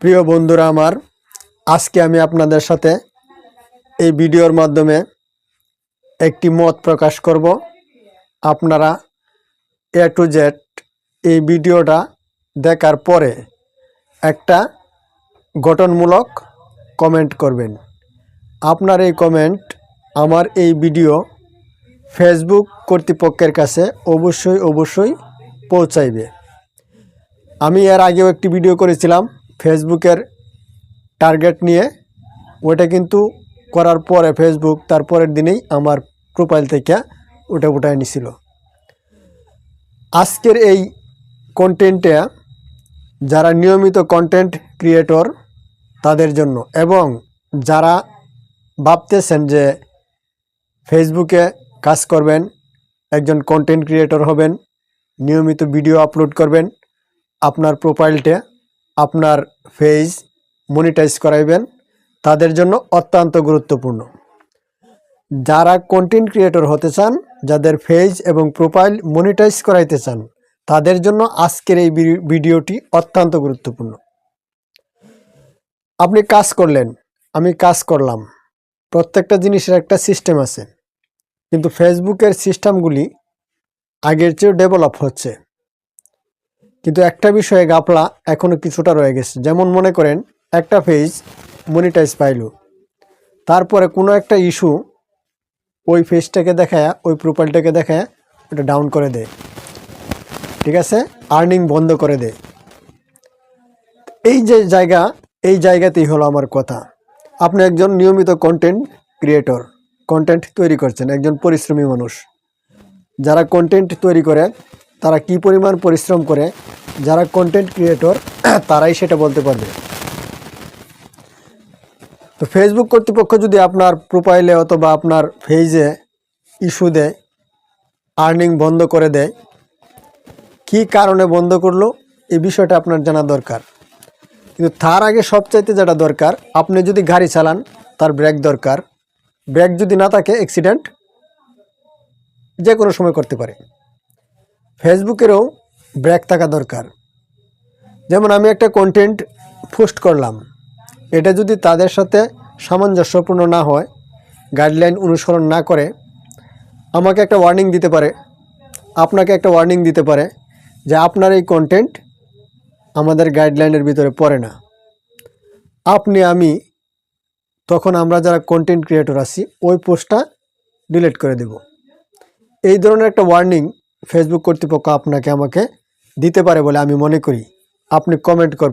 প্রিয় বন্ধুরা আমার, আজকে আমি আপনাদের সাথে এই ভিডিওর মাধ্যমে একটি মত প্রকাশ করব। আপনারা A to Z এই ভিডিওটা দেখার পরে একটা গঠনমূলক কমেন্ট করবেন। আপনার এই কমেন্ট আমার এই ভিডিও ফেসবুক কর্তৃপক্ষের কাছে অবশ্যই পৌঁছাইবে। আমি এর আগেও একটি ভিডিও করেছিলাম ফেসবুকের টার্গেট নিয়ে, ওটা কিন্তু করার পরে ফেসবুক তারপরের দিনেই আমার প্রোফাইল থেকে ওটা উঠায় নিছিল। আজকের এই কন্টেন্টে যারা নিয়মিত কন্টেন্ট ক্রিয়েটর তাদের জন্য, এবং যারা ভাবতেছেন যে ফেসবুকে কাজ করবেন, একজন কন্টেন্ট ক্রিয়েটর হবেন, নিয়মিত ভিডিও আপলোড করবেন, আপনার প্রোফাইলটা আপনার পেজ মনিটাইজ করাইবেন, তাদের জন্য অত্যন্ত গুরুত্বপূর্ণ। যারা কন্টেন্ট ক্রিয়েটর হতে চান, যাদের পেজ এবং প্রোফাইল মনিটাইজ করাইতে চান, তাদের জন্য আজকের এই ভিডিওটি অত্যন্ত গুরুত্বপূর্ণ। আপনি কাজ করলেন, আমি কাজ করলাম, প্রত্যেকটা জিনিসের একটা সিস্টেম আছে, কিন্তু ফেসবুকের সিস্টেমগুলি আগের চেয়েও ডেভেলপ হচ্ছে, কিন্তু একটা বিষয়ে গাফলা এখনও কিছুটা রয়ে গেছে। যেমন মনে করেন একটা পেজ মনিটাইজ পাইল, তারপরে কোনো একটা ইস্যু ওই পেজটাকে দেখায়, ওই প্রোফাইলটাকে দেখায় ওটা ডাউন করে দেয়, ঠিক আছে, আর্নিং বন্ধ করে দেয়। এই জায়গাতেই হলো আমার কথা। আপনি একজন নিয়মিত কন্টেন্ট ক্রিয়েটর, কন্টেন্ট তৈরি করছেন, একজন পরিশ্রমী মানুষ। যারা কন্টেন্ট তৈরি করে তারা কি পরিমাণ পরিশ্রম করে, যারা কন্টেন্ট ক্রিয়েটর তারাই সেটা বলতে পারবে। তো ফেসবুক কর্তৃপক্ষ যদি আপনার প্রোফাইলে অথবা আপনার পেজে ইস্যু দেয়, আর্নিং বন্ধ করে দেয়, কি কারণে বন্ধ করলো এই বিষয়টা আপনার জানা দরকার। কিন্তু তার আগে সবচাইতে যেটা দরকার, আপনি যদি গাড়ি চালান তার ব্রেক দরকার। ব্রেক যদি না থাকে অ্যাক্সিডেন্ট যে কোনো সময় করতে পারে। ফেসবুকেরও ব্রেক থাকা দরকার। যেমন আমি একটা কন্টেন্ট পোস্ট করলাম, এটা যদি তাদের সাথে সামঞ্জস্যপূর্ণ না হয়, গাইডলাইন অনুসরণ না করে, আমাকে একটা ওয়ার্নিং দিতে পারে, আপনাকে একটা ওয়ার্নিং দিতে পারে যে আপনার এই কন্টেন্ট আমাদের গাইডলাইনের ভিতরে পড়ে না। আমি তখন আমরা যারা কন্টেন্ট ক্রিয়েটর আছি ওই পোস্টটা ডিলিট করে দেব। এই ধরনের একটা ওয়ার্নিং ফেসবুক কর্তৃপক্ষ আমাকে দিতে পারে বলে আমি মনে করি। আপনি কমেন্ট করবেন।